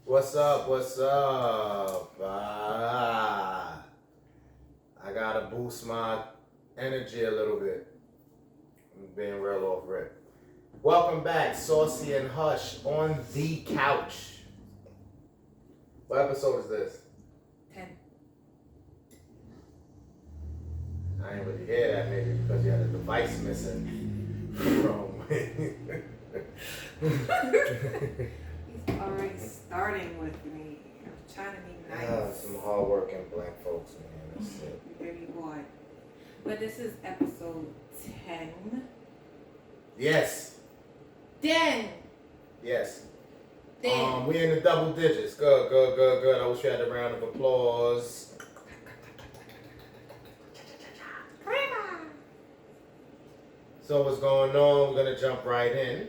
What's up? What's up? I gotta boost my energy a little bit. I'm being real off rip. Welcome back, Saucy and Hush on the couch. What episode is this? 10. I ain't really hear that, maybe because you had a device missing from. He's already starting with me. I'm trying to be nice. Some hard-working black folks, man. That's it. Very boy. But this is episode 10. Yes. 10! Yes. 10. We in the double digits. Good. I wish you had a round of applause. So what's going on? We're gonna jump right in.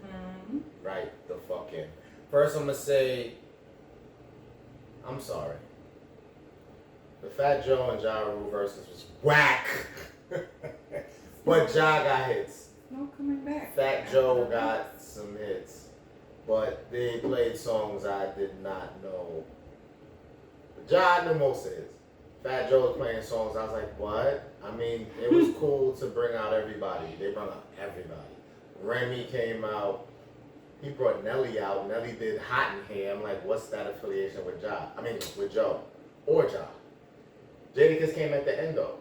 Mm-hmm. Right the fuck in. First, I'm gonna say, I'm sorry. The Fatjoe and Ja Rule versus was whack. But Ja got hits. No coming back. Fatjoe got some hits. But they played songs I did not know. Ja knew most of his. Fatjoe was playing songs. I was like, what? I mean, it was cool to bring out everybody. They brought out everybody. Remy came out. He brought Nelly out. Nelly did Hot in Here. I'm like, what's that affiliation with Ja? I mean, with Joe. Or Ja. Jadakiss came at the end, though.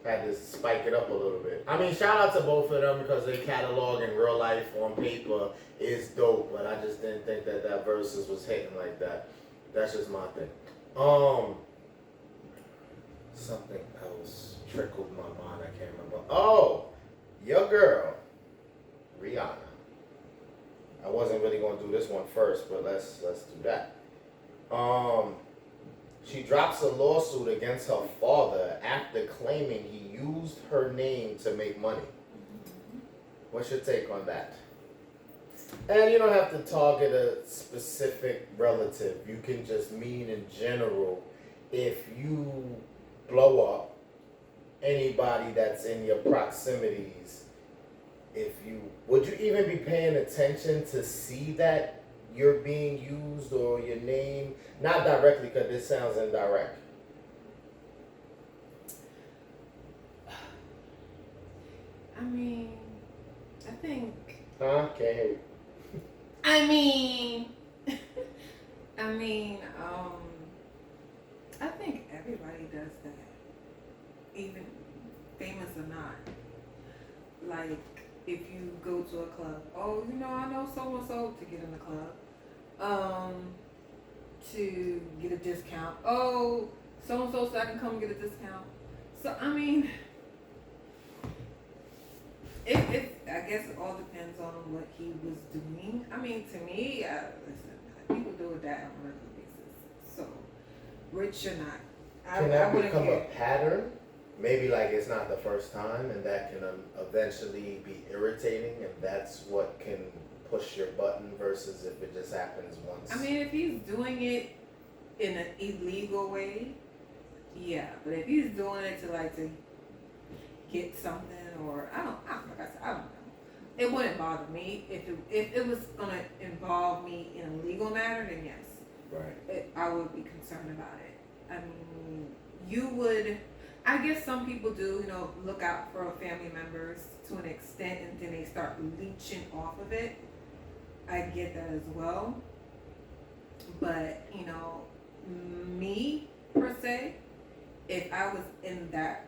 Had to spike it up a little bit. I mean, shout out to both of them because their catalog in real life on paper is dope, but I just didn't think that Versuz was hitting like that. That's just my thing. Something else trickled my mind. I can't remember. Oh, your girl, Rihanna. I wasn't really gonna do this one first, but let's do that. She drops a lawsuit against her father after claiming he used her name to make money. What's your take on that? And you don't have to target a specific relative. You can just mean in general if you blow up anybody that's in your proximities. Would you even be paying attention to see that you're being used or your name? Not directly, because this sounds indirect. I mean, I think. Huh? Can't hear you. I mean, I think everybody does that, even famous or not. Like, if you go to a club, oh, I know so-and-so to get in the club, to get a discount. Oh, so-and-so so I can come get a discount. So, I mean, I guess it all depends on what he was doing. I mean, to me, listen, people do that on a regular basis. So, rich or not, Can that wouldn't become care. a pattern? Maybe like it's not the first time, and that can eventually be irritating, and that's what can push your button versus if it just happens once. I mean, if he's doing it in an illegal way, yeah. But if he's doing it to get something, or I don't know. It wouldn't bother me if it was gonna involve me in a legal matter. Then yes, right. I would be concerned about it. I mean, you would. I guess some people do, look out for family members to an extent, and then they start leeching off of it. I get that as well. But, me, per se, if I was in that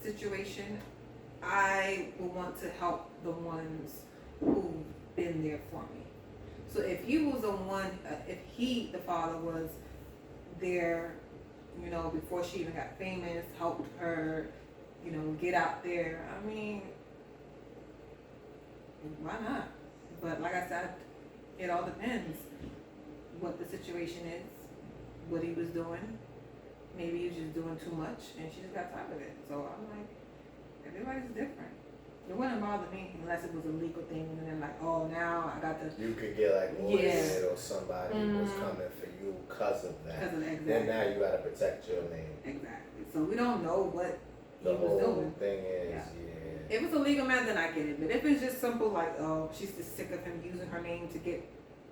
situation, I would want to help the ones who've been there for me. So if he was the one, the father was there, before she even got famous, helped her, get out there. I mean, why not? But like I said, it all depends what the situation is, what he was doing. Maybe he was just doing too much and she just got tired of it. So I'm like, everybody's different. It wouldn't bother me unless it was a legal thing and then oh, now I got to. You could get lawyered or somebody was coming for you because of that. Exactly. Then now you got to protect your name. Exactly. So we don't know what he the was doing. The whole thing is, yeah. If it's a legal matter, then I get it. But if it's just simple oh, she's just sick of him using her name to get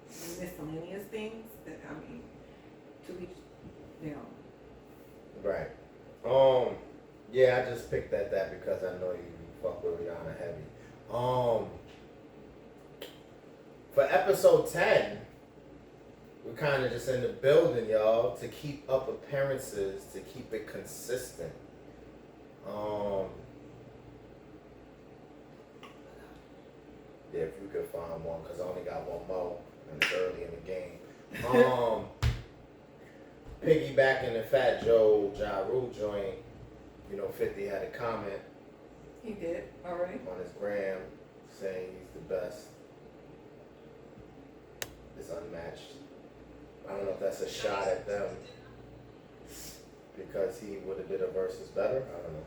miscellaneous things. That I mean, to each, you know. Right. Yeah, I just picked at that because I know you fuck with Rihanna heavy. For episode 10, we're kind of just in the building, y'all, to keep up appearances, to keep it consistent. Yeah, if you could find one, because I only got one more, and it's early in the game. Piggybacking the Fatjoe Ja Rule joint, 50 had a comment. He did already on his gram saying he's the best. It's unmatched. I don't know if that's a shot at them because he would have did a versus better. I don't know.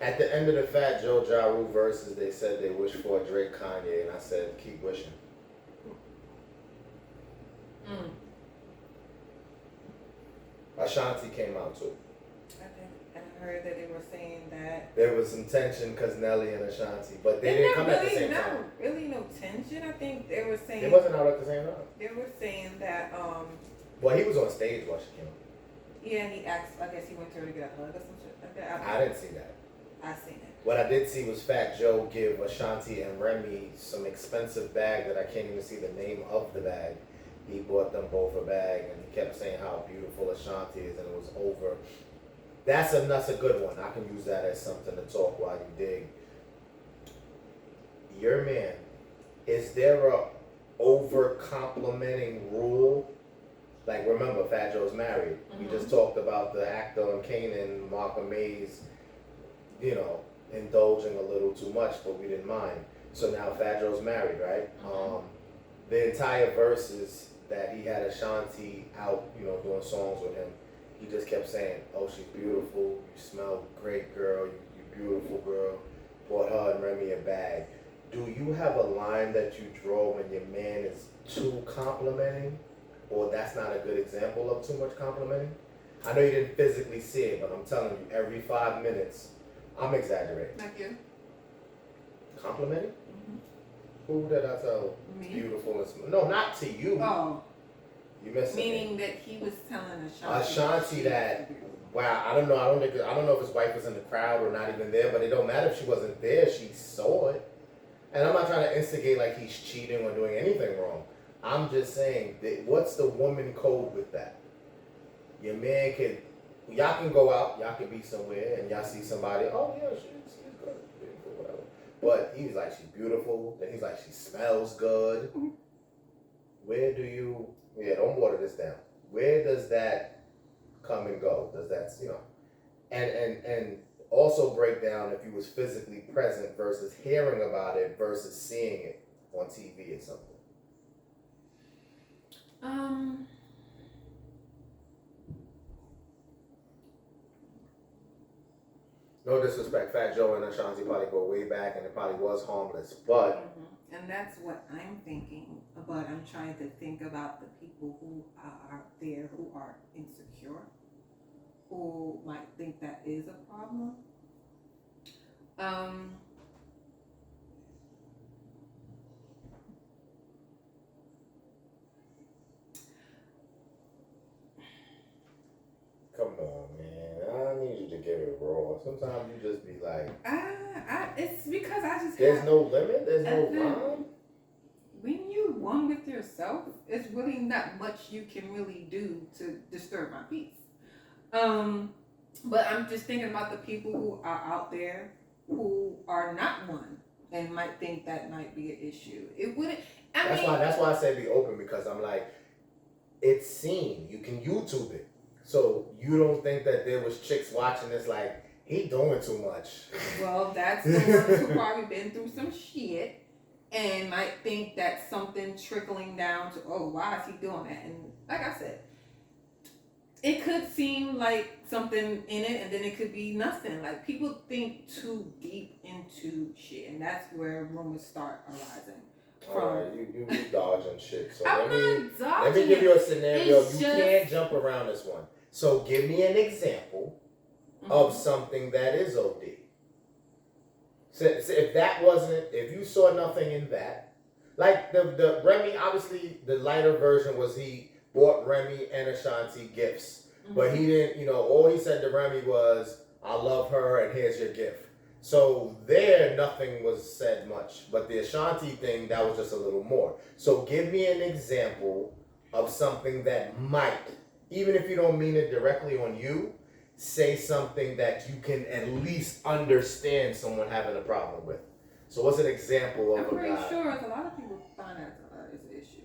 At the end of the Fatjoe Ja Rule verses, they said they wished for a Drake Kanye, and I said keep wishing. Ashanti came out too. I heard that they were saying that there was some tension because Nelly and Ashanti, but they didn't come really, at the same time. Really, no tension. I think they were saying it wasn't out at the same time. They were saying that. Well, he was on stage while she came out. Yeah, and he asked. I guess he went to her to get a hug or some shit like that. I didn't see that. I seen it. What I did see was Fatjoe give Ashanti and Remy some expensive bag that I can't even see the name of the bag. He bought them both a bag, and he kept saying how beautiful Ashanti is, and it was over. That's a good one. I can use that as something to talk while you dig. Your man, is there a over complimenting rule? Like, remember, Fatjoe's married. We just talked about the actor in Kanan, Markham Mays, indulging a little too much, but we didn't mind. So now Fatjoe's married, right? The entire verses that he had Ashanti out, doing songs with him, he just kept saying, oh, she's beautiful, you smell great, girl, you beautiful girl. Bought her and Remy a bag. Do you have a line that you draw when your man is too complimenting? Or that's not a good example of too much complimenting? I know you didn't physically see it, but I'm telling you, every 5 minutes, I'm exaggerating. Like you. Complimenting? Who did I tell? Me? Beautiful and small. No, not to you. Oh. You missed meaning that he was telling Ashanti that, wow, I don't know if his wife was in the crowd or not even there, but it don't matter if she wasn't there, she saw it. And I'm not trying to instigate like he's cheating or doing anything wrong. I'm just saying, that what's the woman code with that? Your man y'all can go out, y'all can be somewhere, and y'all see somebody, oh yeah, she's good, beautiful, whatever. But he's like, she's beautiful, then he's like, she smells good. Where do you, don't water this down. Where does that come and go? Does that, and also break down if you was physically present versus hearing about it versus seeing it on TV or something. No disrespect, Fatjoe and Ashanti probably go way back, and it probably was harmless, but. And that's what I'm thinking, but I'm trying to think about the people who are there who are insecure, who might think that is a problem. Come on, man. I need you to give it raw. Sometimes you just be like, it's because I just there's no limit, there's no line. When you're one with yourself, it's really not much you can really do to disturb my peace. But I'm just thinking about the people who are out there who are not one and might think that might be an issue. It wouldn't. That's why I say be open, because I'm like, it's seen. You can YouTube it. So you don't think that there was chicks watching this like, he doing too much. Well, that's the ones who probably been through some shit and might think that's something trickling down to, oh, why is he doing that? And like I said, it could seem like something in it, and then it could be nothing. Like, people think too deep into shit, and that's where rumors start arising. Alright, you dodging shit. So let me give you a scenario. You can't jump around this one. So give me an example of something that is OD. So if you saw nothing in that, Like the Remy, obviously the lighter version was he bought Remy and Ashanti gifts, but he didn't. You know, all he said to Remy was, "I love her, and here's your gift." So there, nothing was said much. But the Ashanti thing, that was just a little more. So give me an example of something that might, even if you don't mean it directly on you, say something that you can at least understand someone having a problem with. So what's an example of I'm a pretty guy? sure a lot of people find that is an issue.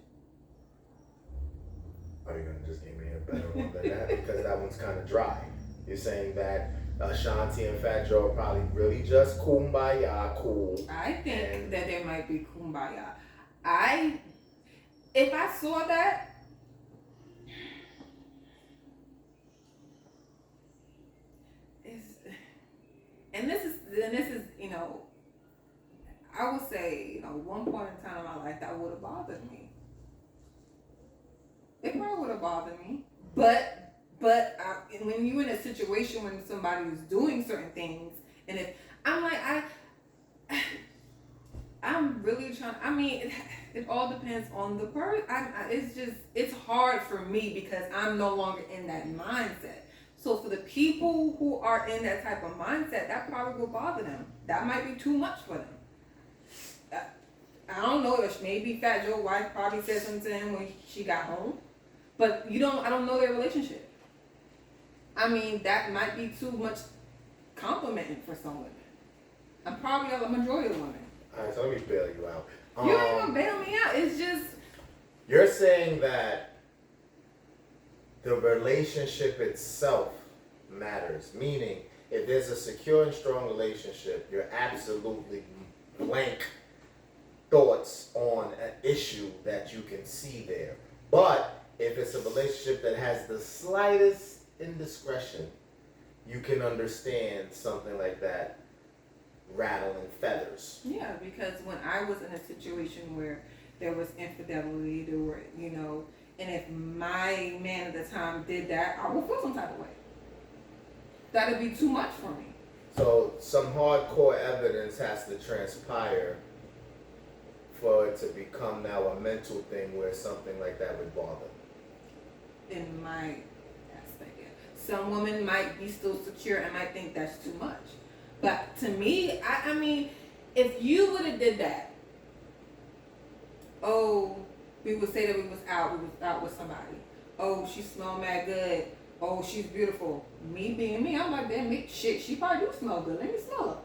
Are you gonna just give me a better one than that? Because that one's kind of dry. You're saying that Ashanti and Fatjoe are probably really just kumbaya, cool. I think that there might be kumbaya. If I saw that, and this is, you know, I would say, you know, one point in time in my life that would have bothered me. It probably would have bothered me, but when you're in a situation when somebody is doing certain things, and if I'm like I'm really trying. I mean, it all depends on the person. It's hard for me because I'm no longer in that mindset. So for the people who are in that type of mindset, that probably will bother them. That might be too much for them. I don't know if maybe Fatjoe's wife probably said something to him when she got home, but I don't know their relationship. I mean, that might be too much complimenting for some women. I'm probably a majority of women. All right, so let me bail you out. You ain't gonna bail me out. It's just you're saying that the relationship itself matters. Meaning, if there's a secure and strong relationship, you're absolutely blank thoughts on an issue that you can see there. But if it's a relationship that has the slightest indiscretion, you can understand something like that rattling feathers. yeah, because when I was in a situation where there was infidelity, there were, you know, and if my man at the time did that, I would feel some type of way. That'd be too much for me. So some hardcore evidence has to transpire for it to become now a mental thing where something like that would bother. In my aspect, yeah. Some women might be still secure and might think that's too much. But to me, I mean, if you would have did that, oh, we would say that we was out with somebody. Oh, she smelled mad good. Oh, she's beautiful. Me being me, I'm like, damn, shit, she probably do smell good. Let me smell her.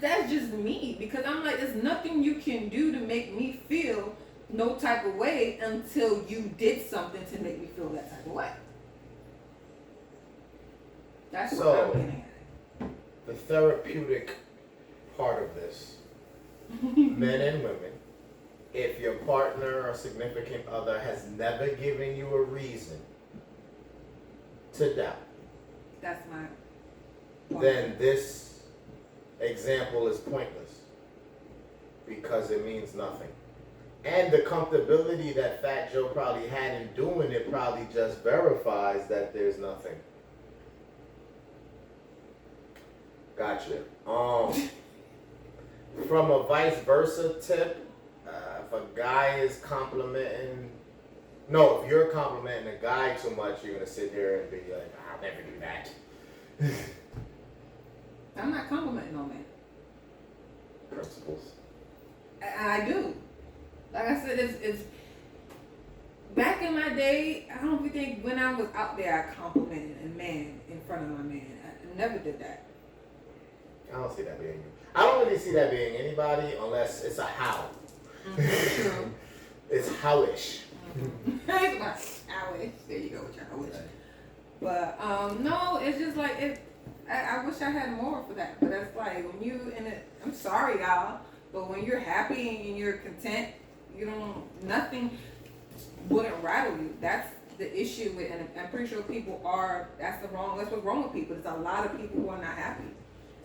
That's just me. Because I'm like, there's nothing you can do to make me feel no type of way until you did something to make me feel that type of way. That's what I'm getting at. The therapeutic part of this, men and women, if your partner or significant other has never given you a reason to doubt, that's my point. Then this example is pointless because it means nothing. And the comfortability that Fatjoe probably had in doing it probably just verifies that there's nothing. Gotcha. From a vice versa tip, if a guy is complimenting, no, if you're complimenting a guy too much, you're gonna sit here and be like, I'll never do that. I'm not complimenting no man. Principles. I do. Like I said, it's back in my day. I don't think when I was out there, I complimented a man in front of my man. I never did that. I don't see that being you. I don't really see that being anybody unless it's a how. True. It's howish. Howish. There you go with your howish. But no, it's just like it. I wish I had more for that. But it's like when you in it. I'm sorry, y'all. But when you're happy and you're content, nothing wouldn't rattle you. That's the issue with, and I'm pretty sure people are. That's what's wrong with people. There's a lot of people who are not happy.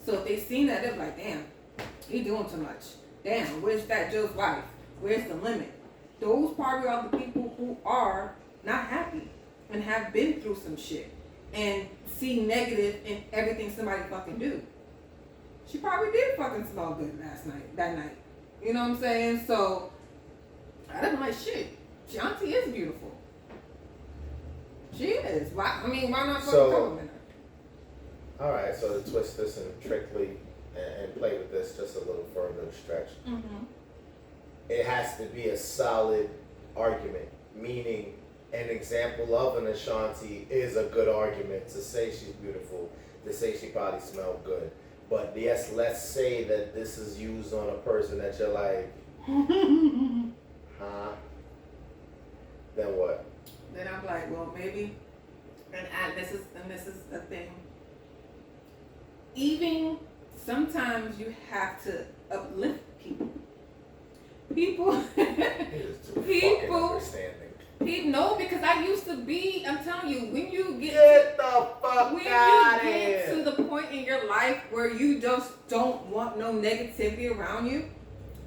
So if they seen that, they're like, damn, he doing too much. Damn, where's Fatjoe's wife? Where's the limit? Those probably are the people who are not happy and have been through some shit and see negative in everything somebody fucking do. She probably did fucking smell good that night. You know what I'm saying? So like, shit, Ashanti is beautiful. She is. Why not fucking compliment her? Alright, so to twist this and trickly and play with this just a little further stretch. Mm-hmm. It has to be a solid argument, meaning an example of an Ashanti is a good argument to say she's beautiful, to say she probably smelled good. But yes, let's say that this is used on a person that you're like, huh? Then what? Then I'm like, well, maybe, and this is the thing. Even sometimes you have to uplift people. People. People. No, because I used to be. I'm telling you, when you get the fuck out of here. To the point in your life where you just don't want no negativity around you,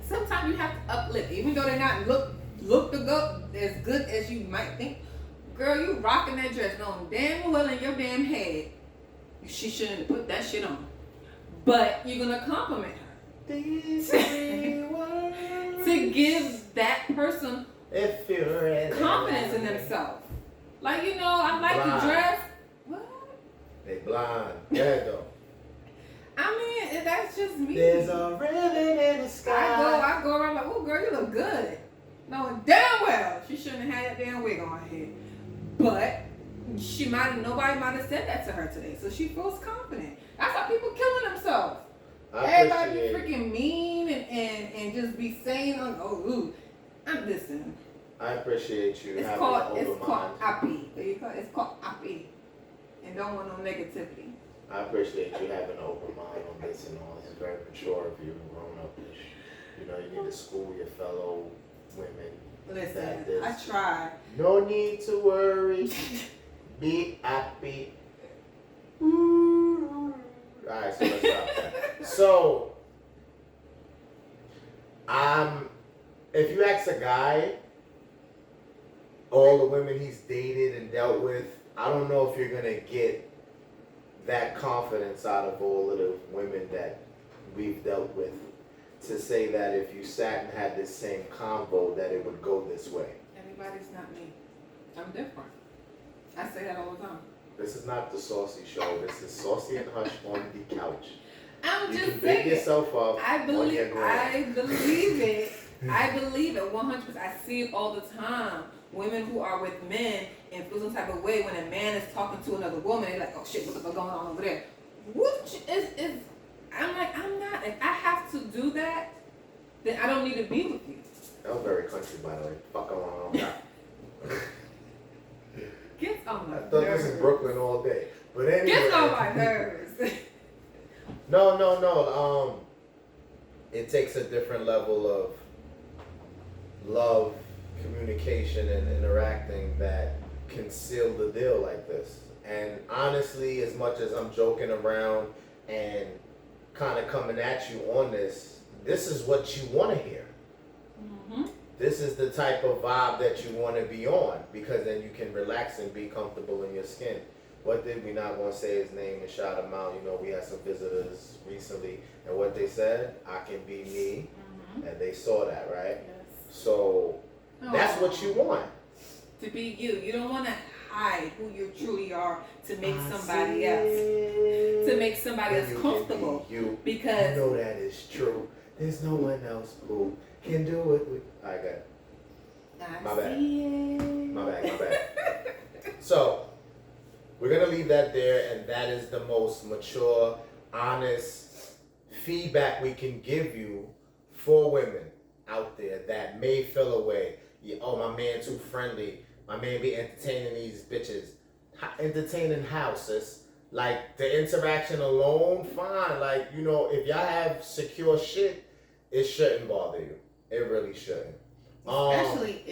sometimes you have to uplift, even though they not look to go as good as you might think. Girl, you rocking that dress, knowing damn well in your damn head she shouldn't have put that shit on, but you're gonna compliment her. These three words. To give that person if you're confidence in themselves. Like, I like blind. the dress. What? They blind. Yeah, though. I mean, that's just me. There's a ribbon in the sky. I go around like, oh girl, you look good. Knowing damn well she shouldn't have had that damn wig on her head. But nobody might have said that to her today. So she feels confident. That's how people killing themselves. Everybody be freaking mean and just be saying, ooh. Listen. I appreciate you. It's called happy. It's called happy. And don't want no negativity. I appreciate you having an open mind on this and all. This is very mature of you, grown up-ish. You need to school your fellow women. Listen, I try. No need to worry. Be happy. Alright, so let's stop that. So, if you ask a guy, all the women he's dated and dealt with, I don't know if you're gonna get that confidence out of all of the women that we've dealt with to say that if you sat and had this same convo that it would go this way. Everybody's not me. I'm different. I say that all the time. This is not the Saucy Show. This is Saucy and Hush on the couch. I'm you just can saying. Big yourself up. I believe it. I believe it 100%. I see it all the time. Women who are with men and feel some type of way when a man is talking to another woman, they're like, oh shit, what's going on over there? Which is I'm like, I'm not. If I have to do that, then I don't need to be with you. That was very country, by the way. Fuck on. Gets on my nerves. I thought this is Brooklyn all day. But anyway. Gets on my nerves. No. It takes a different level of love, communication, and interacting that can seal the deal like this. And honestly, as much as I'm joking around and kind of coming at you on this is what you want to hear. Mm-hmm. This is the type of vibe that you want to be on, because then you can relax and be comfortable in your skin. What did we not want to say his name and shout him out? We had some visitors recently, and what they said, I can be me, and they saw that, right? Yes. So that's what you want. To be you. You don't want to hide who you truly are to make somebody else comfortable. You because know that is true. There's no one else who can do it. I got it. My bad. So we're gonna leave that there, and that is the most mature, honest feedback we can give you for women out there that may feel away. Oh, my man too friendly. My man be entertaining these bitches. Entertaining how, sis? Like, the interaction alone, fine. Like, if y'all have secure shit, it shouldn't bother you. It really shouldn't. Especially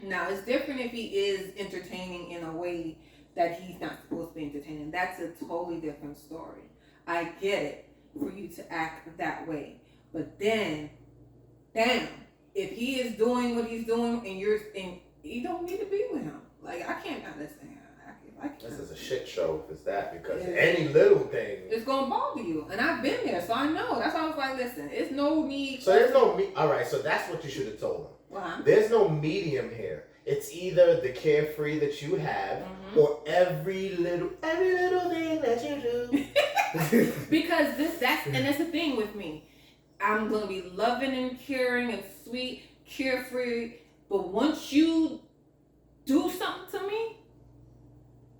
now it's different if he is entertaining in a way that he's not supposed to be entertaining. That's a totally different story. I get it for you to act that way. But then, damn, if he is doing what he's doing and you don't need to be with him. Like, I can't understand. This is a shit show if it's that, because any little thing, it's gonna bother you. And I've been there, so I know. That's why I was like, listen, it's no need. So there's no me. All right, so that's what you should have told him. Wow. There's no medium here. It's either the carefree that you have, or every little thing that you do. Because that's the thing with me. I'm gonna be loving and caring and sweet, carefree, but once you do something to me,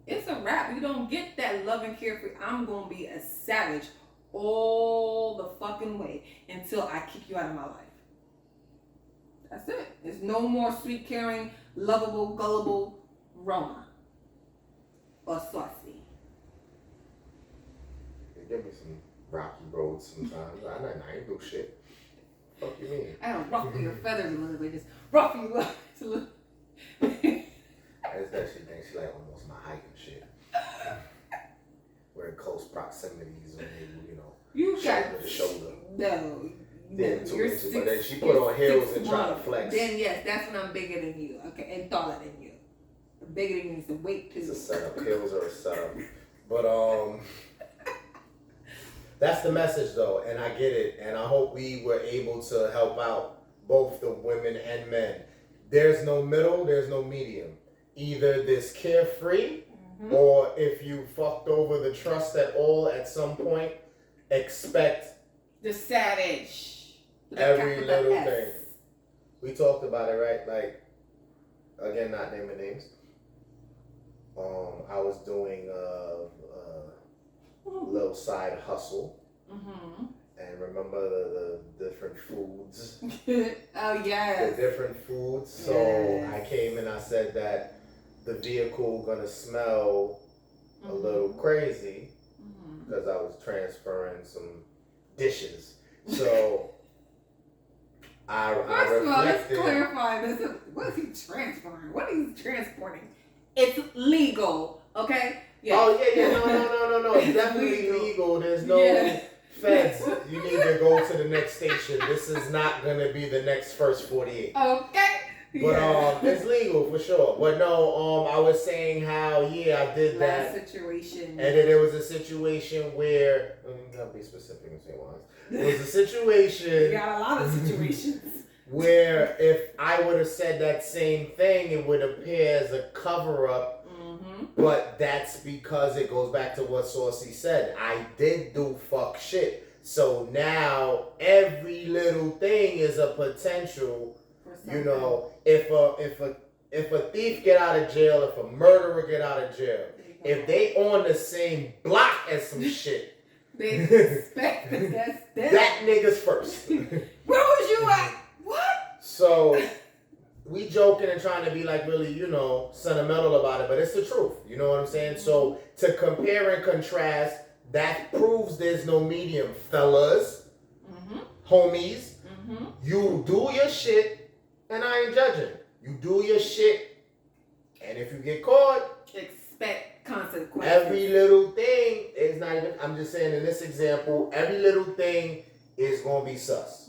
it's a wrap. You don't get that love and carefree. I'm gonna be a savage all the fucking way until I kick you out of my life. That's it. There's no more sweet, caring, lovable, gullible Roma or saucy. Give me some rocky roads sometimes. I ain't do shit. Fuck you mean? I don't ruffle your feathers a little bit, just ruffle you up a little. That's that shit thing. She like almost my height and shit. We're in close proximities when you know, You shoulder got to shoulder. No. Then 2 You're inches, but then she put on heels and try to 6'1". flex. Then yes, that's when I'm bigger than you, okay, and taller than you. Bigger than you is the weight too. It's a setup. Heels are a setup. But that's the message though, and I get it, and I hope we were able to help out both the women and men. There's no middle, there's no medium. Either this carefree, or if you fucked over the trust at all at some point, expect the savage. Every little thing. We talked about it, right? Like, again, not naming names. I was doing a little side hustle. And remember the different foods? Oh, yes. The different foods. So yes. I came and I said that the vehicle gonna smell a little crazy because I was transferring some dishes. So First of all, let's clarify this. What is he transferring? What is he transporting? It's legal, okay? Yeah. Oh, yeah. No. It's definitely legal. There's no feds. You need to go to the next station. This is not going to be the next first 48. Okay. But it's legal for sure. But no, I was saying how, I did that. Situation. And then there was a situation where, you gotta be specific and say once. There was a situation. You got a lot of situations. Where if I would have said that same thing, it would appear as a cover up. But that's because it goes back to what Saucy said. I did do fuck shit. So now every little thing is a potential. You know, if a thief get out of jail, if a murderer get out of jail, if they on the same block as some shit, they expect that's that nigga's first. Where was you at? What? So we joking and trying to be like really, sentimental about it, but it's the truth. You know what I'm saying? So to compare and contrast, that proves there's no medium, fellas, homies. You do your shit, and I ain't judging. You do your shit, and if you get caught, expect consequences. Every little thing is not even. I'm just saying in this example, every little thing is gonna be sus.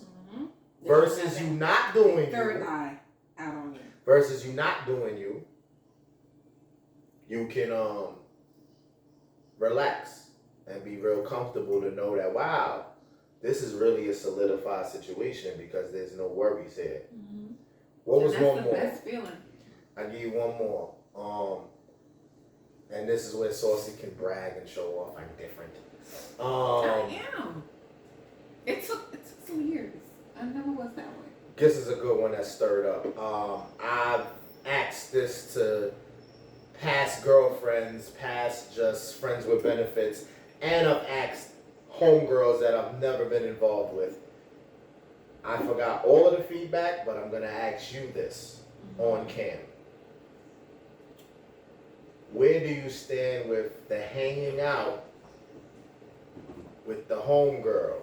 Versus you not doing third eye out on you. Versus you not doing you. You can relax and be real comfortable to know that wow, this is really a solidified situation because there's no worries here. What was one more? That's the best feeling. I give you one more. And this is where Saucy can brag and show off I'm different. I am. It took some years. I never was that way. This is a good one that stirred up. I've asked this to past girlfriends, past just friends with benefits, and I've asked homegirls that I've never been involved with. I forgot all of the feedback, but I'm going to ask you this on cam. Where do you stand with the hanging out with the homegirl?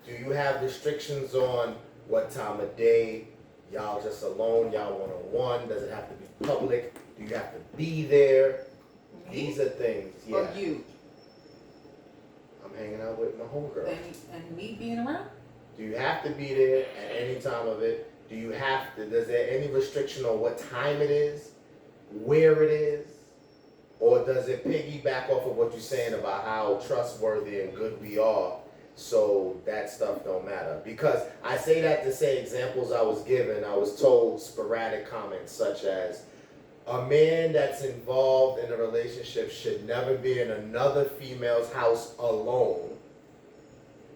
Do you have restrictions on what time of day? Y'all just alone? Y'all one-on-one? Does it have to be public? Do you have to be there? Me? These are things. Yeah. Or you? I'm hanging out with my homegirl. And me being around? Do you have to be there at any time of it? Do you have to? Does there any restriction on what time it is? Where it is? Or does it piggyback off of what you're saying about how trustworthy and good we are So that stuff don't matter. Because I say that to say examples I was given, I was told sporadic comments such as, a man that's involved in a relationship should never be in another female's house alone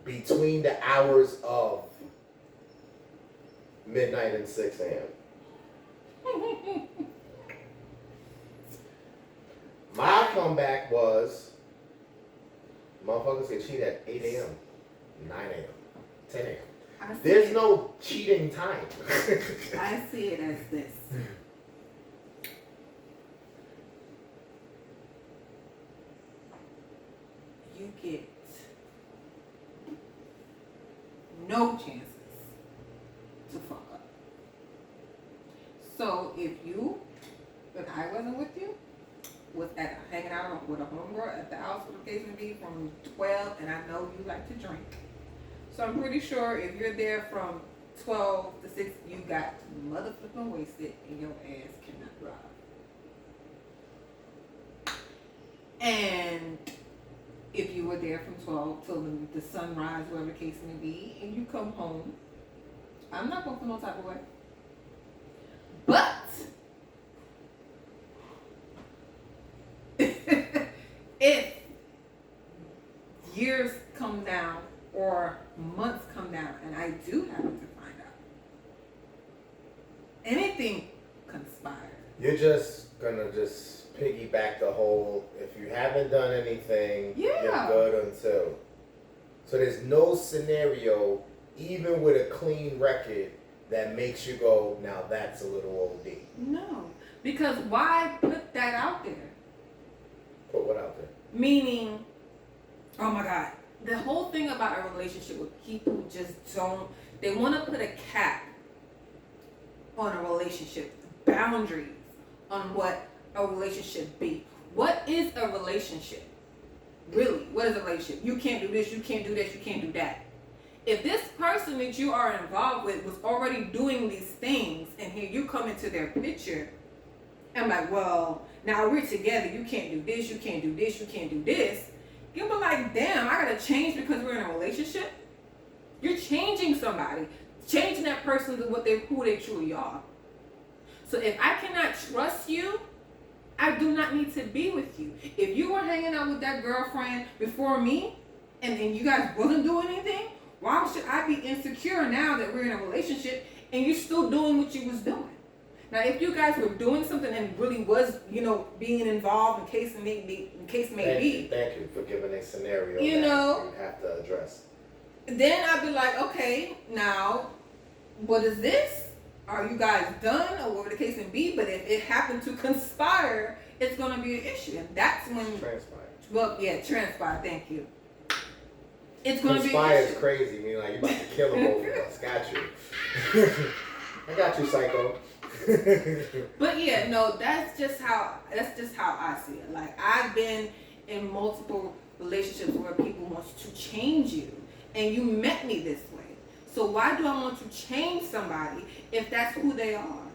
between the hours of midnight and 6 a.m. My comeback was, motherfuckers get cheated at 8 a.m., 9 a.m., 10 a.m. There's no cheating time. I see it as this. You get no chances to fuck up. So if I wasn't with you, was hanging out with a homegirl at the house, for the case may be, from 12, and I know you like to drink. So I'm pretty sure if you're there from 12 to 6, you got motherfucking wasted and your ass cannot drive. And if you were there from 12 till the sunrise, whatever the case may be, and you come home, I'm not going to feel no type of way. But if years come down or months come down and I do happen to find out, anything conspires. You're just gonna just piggyback the whole, if you haven't done anything, you're good until. So there's no scenario, even with a clean record, that makes you go, now that's a little OD. No, because why put that out there? Put what out there? Meaning, oh my God, the whole thing about a relationship with people just don't, they want to put a cap on a relationship, boundaries on what a relationship be. What is a relationship? Really, what is a relationship? You can't do this, you can't do this, you can't do that. If this person that you are involved with was already doing these things and here you come into their picture, I'm like, well, now we're together, you can't do this, you can't do this, you can't do this. You'll be like, damn, I gotta change because we're in a relationship? You're changing somebody, changing that person to who they truly are. So if I cannot trust you, I do not need to be with you. If you were hanging out with that girlfriend before me and you guys wasn't doing anything, why should I be insecure now that we're in a relationship and you're still doing what you was doing? Now, if you guys were doing something and really was, being involved in case may be. Thank you for giving a scenario you have to address. Then I'd be like, okay, now, what is this? Are you guys done or whatever the case may be? But if it happened to conspire, it's going to be an issue. And that's when... Transpire. Well, yeah, transpire, thank you. It's going to be an Conspire is issue. crazy, meaning like you about to kill them both of us. Got you. I got you, psycho. But yeah, no, that's just how I see it. Like, I've been in multiple relationships where people want to change you, and you met me this way. So why do I want to change somebody if that's who they are?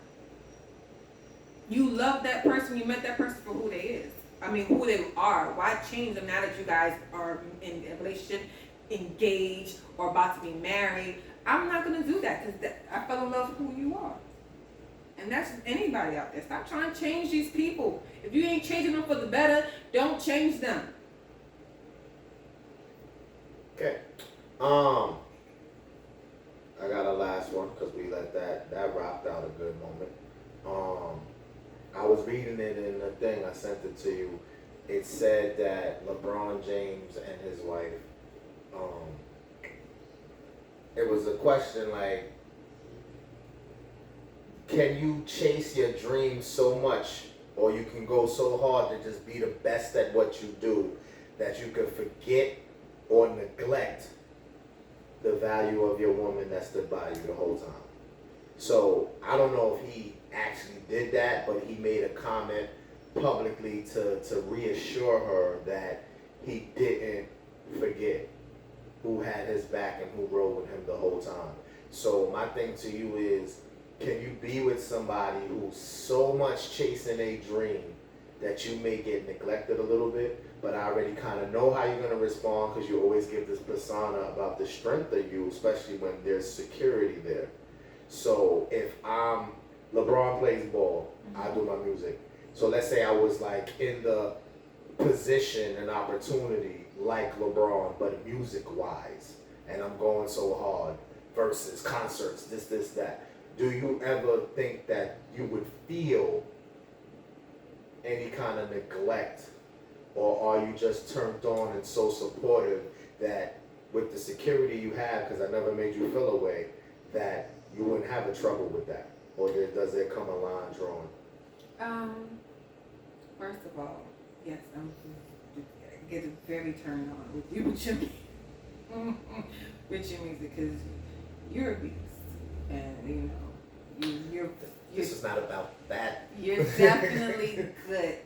You love that person, you met that person for who they who they are. Why change them now that you guys are in a relationship, engaged, or about to be married? I'm not gonna do that because I fell in love with who you are. And that's anybody out there. Stop trying to change these people. If you ain't changing them for the better, don't change them. Okay. I got a last one because we let that rocked out a good moment. I was reading it in the thing, I sent it to you. It said that LeBron James and his wife, it was a question like, can you chase your dreams so much, or you can go so hard to just be the best at what you do that you can forget or neglect the value of your woman that stood by you the whole time? So I don't know if he actually did that, but he made a comment publicly to reassure her that he didn't forget who had his back and who rode with him the whole time. So my thing to you is, can you be with somebody who's so much chasing a dream that you may get neglected a little bit, but I already kind of know how you're going to respond because you always give this persona about the strength of you, especially when there's security there. So if LeBron plays ball, I do my music. So let's say I was like in the position and opportunity like LeBron, but music wise, and I'm going so hard, versus concerts, this, that. Do you ever think that you would feel any kind of neglect, or are you just turned on and so supportive that with the security you have, because I never made you feel away, that you wouldn't have a trouble with that? Or does there come a line drawn? First of all, yes, I'm get very turned on with you with your music, because you're a beast, and you're this is not about that. You're definitely good.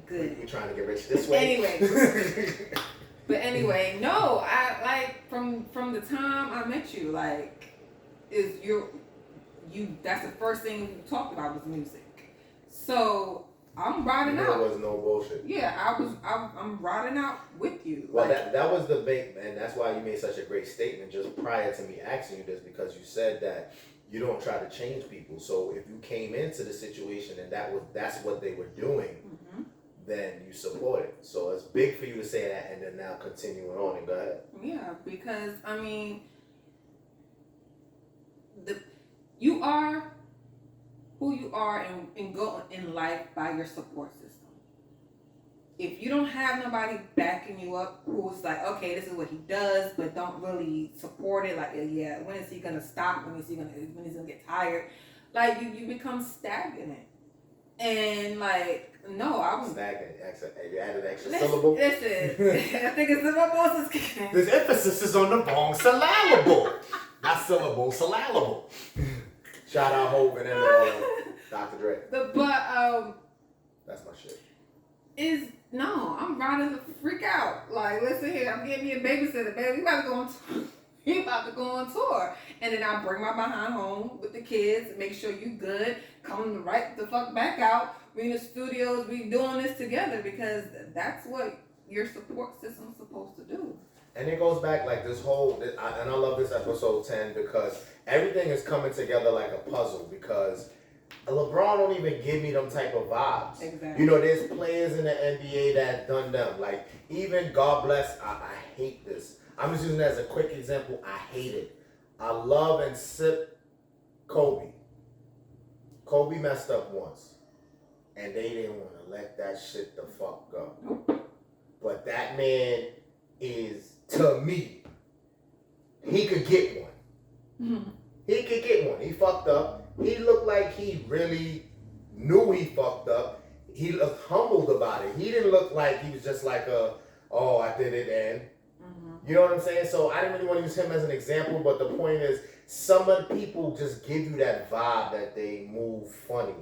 We're trying to get rich this way. Anyway, no, I like from the time I met you, like, that's the first thing you talked about was music. So I'm riding out. There was no bullshit. Yeah, I'm riding out with you. Well, that was the big, and that's why you made such a great statement just prior to me asking you this, because you said that you don't try to change people. So if you came into the situation and that's what they were doing, then you support it. So it's big for you to say that, and then now continuing on, and go ahead. Yeah, because I mean, you are who you are and go in life by your support system. If you don't have nobody backing you up who's like, okay, this is what he does, but don't really support it, like, yeah, when is he gonna stop? When he's gonna get tired? Like, you become stagnant. And like, no, I was stagnant. You added an extra syllable. Listen, I think it's the boss is kicking. This emphasis is on the wrong syllable. Not syllable, syllable. Shout out Hope and Dr. Dre. That's my shit. No, I'm riding the freak out. Like, listen here, I'm getting me a babysitter, baby. We about to go on tour. We about to go on tour. And then I'll bring my behind home with the kids, make sure you good, come right the fuck back out. We in the studios, we doing this together, because that's what your support system's supposed to do. And it goes back like this whole, and I love this episode 10 because everything is coming together like a puzzle, because LeBron don't even give me them type of vibes. Exactly. There's players in the NBA that done them. Like, even, God bless, I hate this. I'm just using it as a quick example. I hate it. I love and sip Kobe. Kobe messed up once, and they didn't want to let that shit the fuck go. But that man is, to me, he could get one. Mm-hmm. He could get one. He fucked up. He looked like he really knew he fucked up. He looked humbled about it. He didn't look like he was just like I did it, and you know what I'm saying? So I didn't really want to use him as an example, but the point is, some of the people just give you that vibe that they move funny.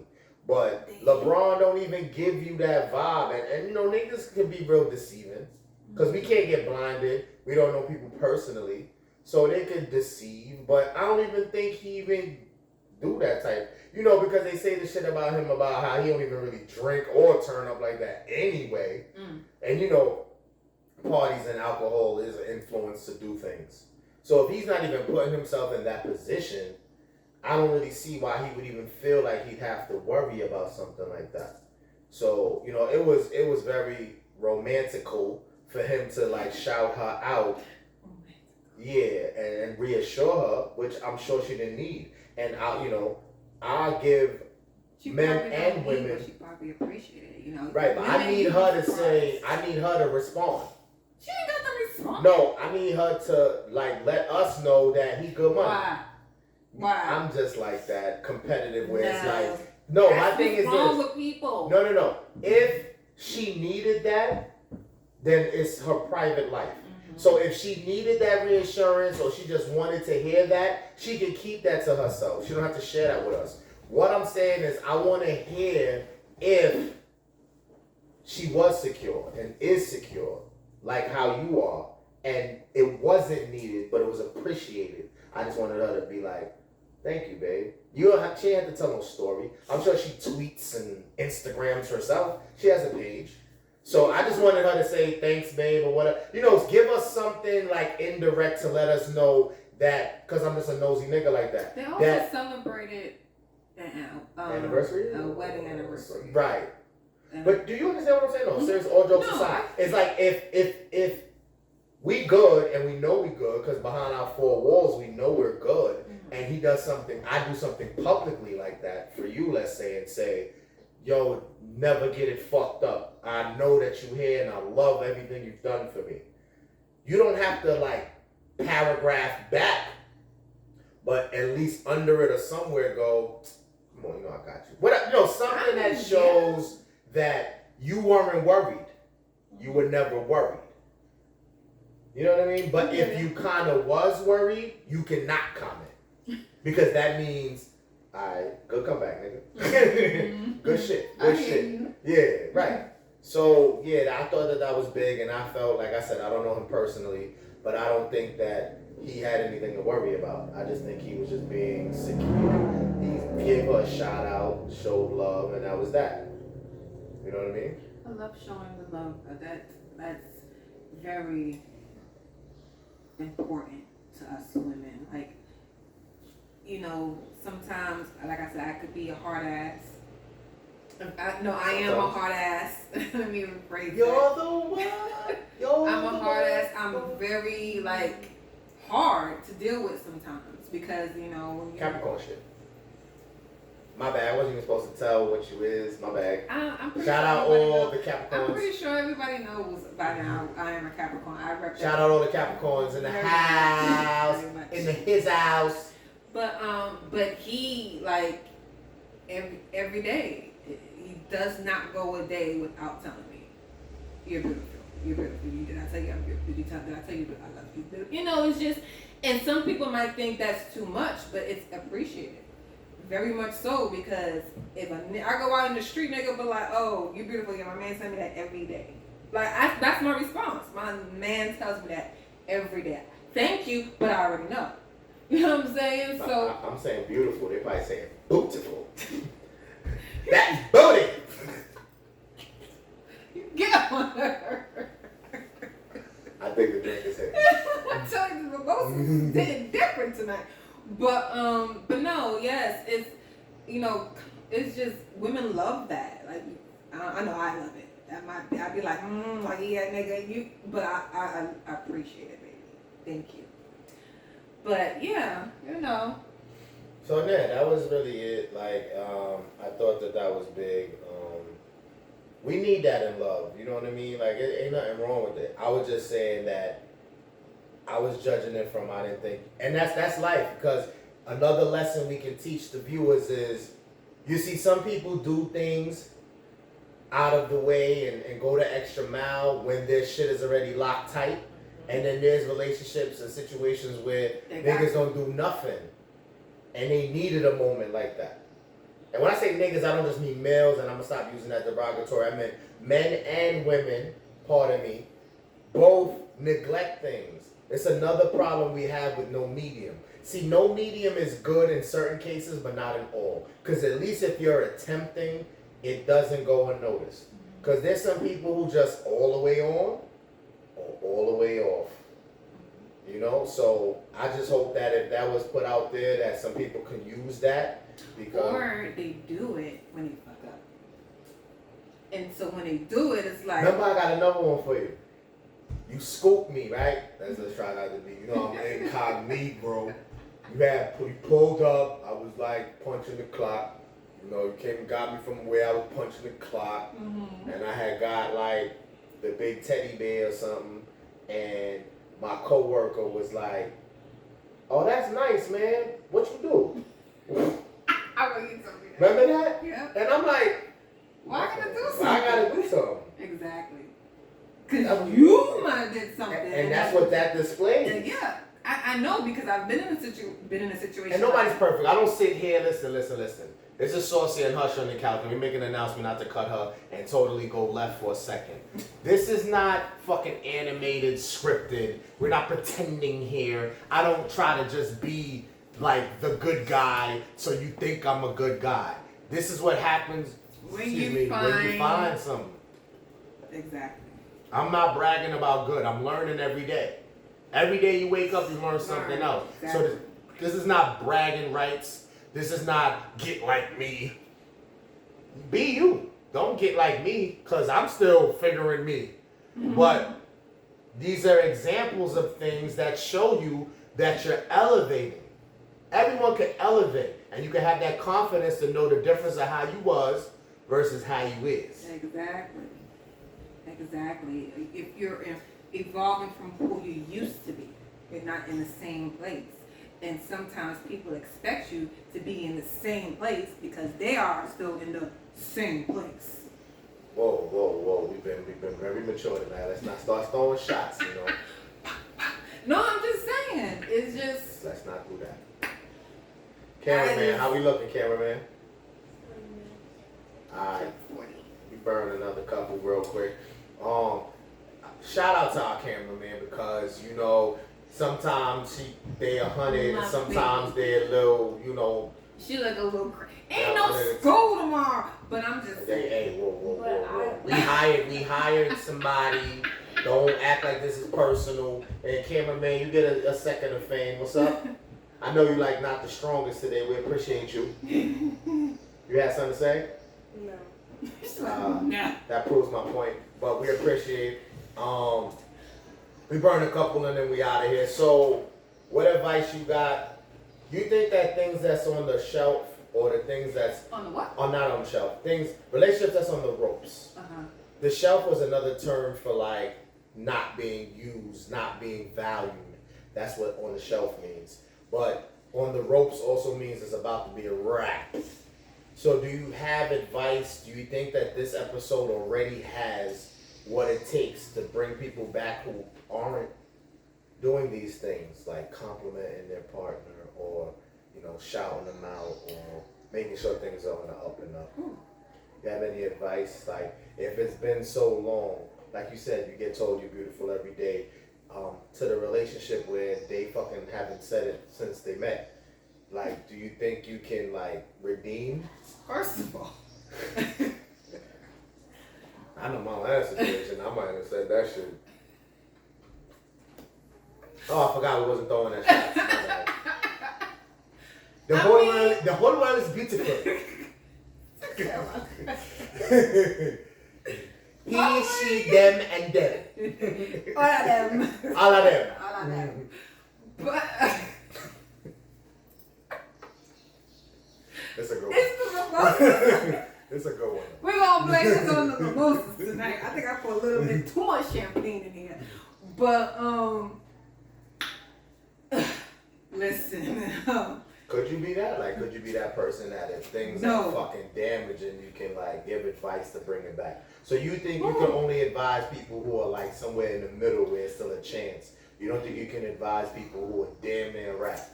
But LeBron don't even give you that vibe. And niggas can be real deceiving, because we can't get blinded. We don't know people personally. So they can deceive, but I don't even think he even do that type. Because they say the shit about him about how he don't even really drink or turn up like that anyway. And parties and alcohol is an influence to do things. So if he's not even putting himself in that position, I don't really see why he would even feel like he'd have to worry about something like that. So, it was very romantical for him to like shout her out. Yeah, and reassure her, which I'm sure she didn't need. And I give men and women. She probably appreciated it, Right, but I need her to respond. She ain't got to respond. No, I need her to let us know that he good money. Why? I'm just like that, competitive, where it's like, no, my thing is wrong this. With people. No. If she needed that, then it's her private life. So if she needed that reassurance, or she just wanted to hear that, she can keep that to herself. She don't have to share that with us. What I'm saying is, I want to hear if she was secure and is secure, like how you are, and it wasn't needed, but it was appreciated. I just wanted her to be like, Thank you, babe. She had to tell no story. I'm sure she tweets and Instagrams herself. She has a page. So I just wanted her to say thanks, babe, or whatever. Give us something like indirect to let us know that, because I'm just a nosy nigga like that. They also celebrated anniversary? A wedding anniversary. Right. But do you understand what I'm saying? No, seriously, all jokes aside. It's like if we good and we know we good, because behind our four walls we know we're good, and he does something, I do something publicly like that for you, let's say, and say, yo, never get it fucked up. I know that you here and I love everything you've done for me. You don't have to like paragraph back, but at least under it or somewhere go, come on, I got you. Something that shows that you weren't worried. You were never worried. You know what I mean? But if you kind of was worried, you cannot comment. Because that means, alright, good comeback, nigga. Good shit. Good shit. Yeah, right. So, yeah, I thought that was big, and I felt, like I said, I don't know him personally, but I don't think that he had anything to worry about. I just think he was just being secure. He gave her a shout out, showed love, and that was that. You know what I mean? I love showing the love. That's very important to us women. Like, sometimes, like I said, I could be a hard ass. I am a hard ass. Let me rephrase You're that. the one. I'm a hard ass. I'm very, hard to deal with sometimes because, when you... Capricorn shit. My bad. I wasn't even supposed to tell what you is. My bad. Shout out all the Capricorns. I'm pretty sure everybody knows by now I am a Capricorn. I represent. Shout out all the Capricorns in the house, in his house. But he every day he does not go a day without telling me, "You're beautiful. You're beautiful. Did I tell you I'm beautiful? Did I tell you I love you?" It's just, and some people might think that's too much, but it's appreciated. Very much so, because if I go out in the street, nigga be like, "Oh, you're beautiful." Yeah, my man tells me that every day. That's my response. My man tells me that every day. Thank you, but I already know. You know what I'm saying? So I'm saying beautiful. They're probably saying beautiful. That's booty. Get on her. I think the drink is heavy. I tell you, the mimosas did different tonight. But no, yes, it's it's just women love that. Like, I know I love it. I'd be like, yeah, nigga, you. But I appreciate it, baby. Thank you. But yeah, So yeah, that was really it. I thought that was big. We need that in love. You know what I mean? Like, it ain't nothing wrong with it. I was just saying that I was judging it from I didn't think, and that's life. Because another lesson we can teach the viewers is, you see, some people do things out of the way and go the extra mile when their shit is already locked tight. And then there's relationships and situations where niggas don't do nothing. And they needed a moment like that. And when I say niggas, I don't just mean males, and I'm going to stop using that derogatory. I meant men and women, pardon me, both neglect things. It's another problem we have with no medium. See, no medium is good in certain cases, but not in all. Because at least if you're attempting, it doesn't go unnoticed. Because there's some people who just all the way on, all the way off. So I just hope that if that was put out there, that some people can use that. Or they do it when they fuck up. And so when they do it, it's like... Remember, I got another one for you. You scooped me, right? Let's try not to be, I'm incognito. You pulled up, I was punching the clock. You came and got me from where I was punching the clock. Mm-hmm. And I had got the big teddy bear or something. And my coworker was like, "Oh, that's nice, man. What you do?" I will eat something. Remember that? Yeah. And I'm like, why I gotta do something? I gotta do something. Exactly. Because you might have did something. And that's what that displays. And yeah. I know, because I've been in a situation. And nobody's perfect. I don't sit here, listen. This is Saucy and Hush on the couch. We make an announcement not to cut her and totally go left for a second. This is not fucking animated, scripted. We're not pretending here. I don't try to just be like the good guy, so you think I'm a good guy. This is what happens when you find something. Exactly. I'm not bragging about good. I'm learning every day. Every day you wake up, you learn something else. Exactly. So this is not bragging rights. This is not get like me. Be you. Don't get like me, because I'm still figuring me. Mm-hmm. But these are examples of things that show you that you're elevating. Everyone can elevate, and you can have that confidence to know the difference of how you was versus how you is. Exactly. If you're evolving from who you used to be, you're not in the same place. And sometimes people expect you to be in the same place because they are still in the same place. Whoa. We've been very mature tonight. Let's not start throwing shots, No, I'm just saying. It's just... Let's not do that. Cameraman, how we looking, cameraman? Alright. We burn another couple real quick. Shout out to our cameraman because, sometimes they're 100 and sometimes they're a little, She look a little crazy. Ain't no school tomorrow. But I'm just saying. Hey, whoa. We hired somebody. Don't act like this is personal. And cameraman, you get a second of fame. What's up? I know you not the strongest today. We appreciate you. You had something to say? No. No. That proves my point. But we appreciate. We burn a couple and then we out of here. So, what advice you got? You think that things that's on the shelf or the things that's on the what? Not on the shelf. Relationships that's on the ropes. The shelf was another term for not being used, not being valued. That's what on the shelf means. But on the ropes also means it's about to be a wrap. So do you have advice? Do you think that this episode already has what it takes to bring people back who aren't doing these things, like complimenting their partner or, shouting them out or making sure things are on the up and up? You have any advice? If it's been so long, like you said, you get told you're beautiful every day, to the relationship where they fucking haven't said it since they met. Do you think you can, redeem? First of all. I know my last situation, I might have said that shit. Oh, I forgot we wasn't throwing that shit. The whole world is beautiful. He, she, them, and them. All of them. But it's a good one. It's a good one. We're gonna blame this on the mimosas tonight. I think I put a little bit too much champagne in here. But listen. Could you be that? Could you be that person that if things are fucking damaging, you can give advice to bring it back? So you think you can only advise people who are somewhere in the middle where it's still a chance? You don't think you can advise people who are damn near rap?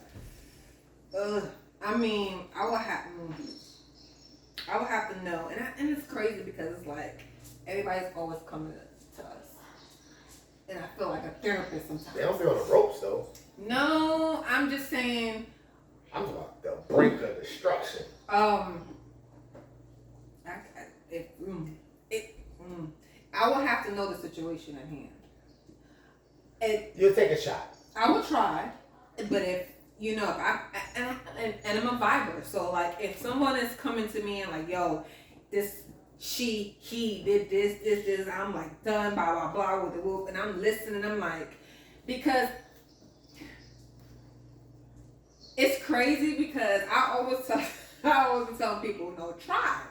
I mean, I would have to know, and it's crazy because it's everybody's always coming to us, and I feel like a therapist sometimes. They don't be on the ropes though. No, I'm just saying. I'm about the brink of destruction. I will have to know the situation at hand. You'll take a shot. I will try, but if if and I'm a viber, so if someone is coming to me and yo, he did this, I'm done, blah blah blah with the whoop, and I'm listening, I'm because it's crazy because I always tell people, no, try,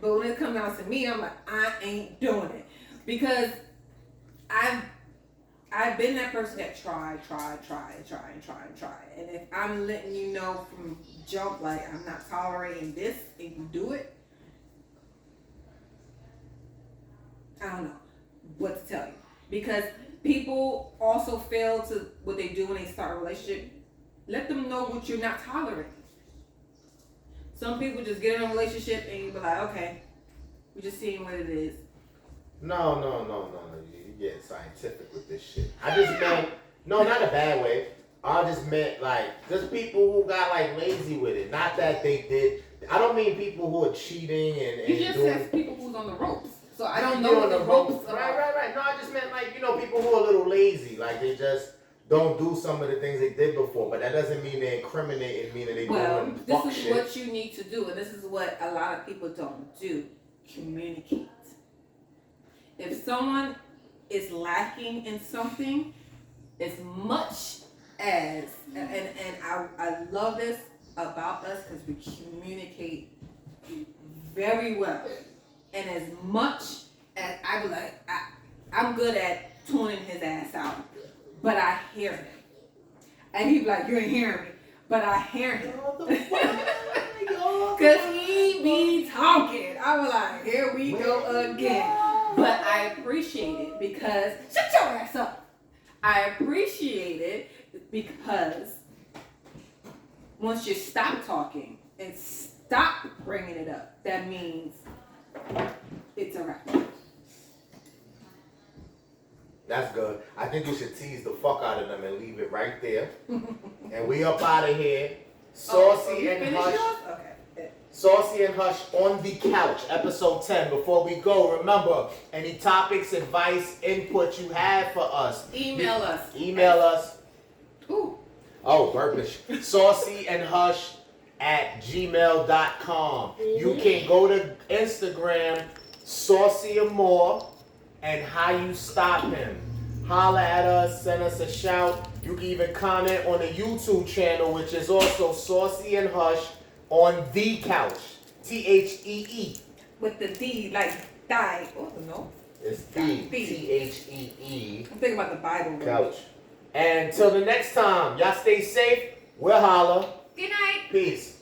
but when it comes down to me, I'm I ain't doing it because I've been that person that try, and if I'm letting you know from jump, I'm not tolerating this, and you do it, I don't know what to tell you. Because people also fail to what they do when they start a relationship. Let them know what you're not tolerating. Some people just get in a relationship and you be okay, we're just seeing what it is. No. You get scientific with this shit. I just meant, no, not a bad way. I just meant like just people who got like lazy with it. Not that they did. I don't mean people who are cheating and You just doing, said people who's on the ropes. So I don't you know what the ropes are. Right. No, I just meant like, you know, people who are a little lazy. Like they just don't do some of the things they did before. But that doesn't mean they're incriminating, meaning they doing fuck this is shit. what you need to do, and this is what a lot of people don't do. Communicate. If someone is lacking in something, as much as and I love this about us because we communicate very well. And as much as I be like, I'm good at tuning his ass out, but I hear him. And he be like, you ain't hearing me, but I hear him. Because he be talking. I was like, here we go again. But I appreciate it because, shut your ass up. I appreciate it because once you stop talking and stop bringing it up, that means it's a wrap. That's good. I think you should tease the fuck out of them and leave it right there. And we up out of here. Saucy and Hush. Okay. Saucy and Hush on the couch, episode 10. Before we go, remember, any topics, advice, input you have for us, Email us. Email us. Ooh. Oh, burpish. saucyandhush@gmail.com. You can go to Instagram, Saucy and More, and How You Stop Him. Holla at us, send us a shout. You can even comment on the YouTube channel, which is also Saucy and Hush on the couch. THEE. With the D, like die. Oh, no. It's THEE. I'm thinking about the Bible. Couch. And till the next time, y'all stay safe. We'll holla. Good night. Peace.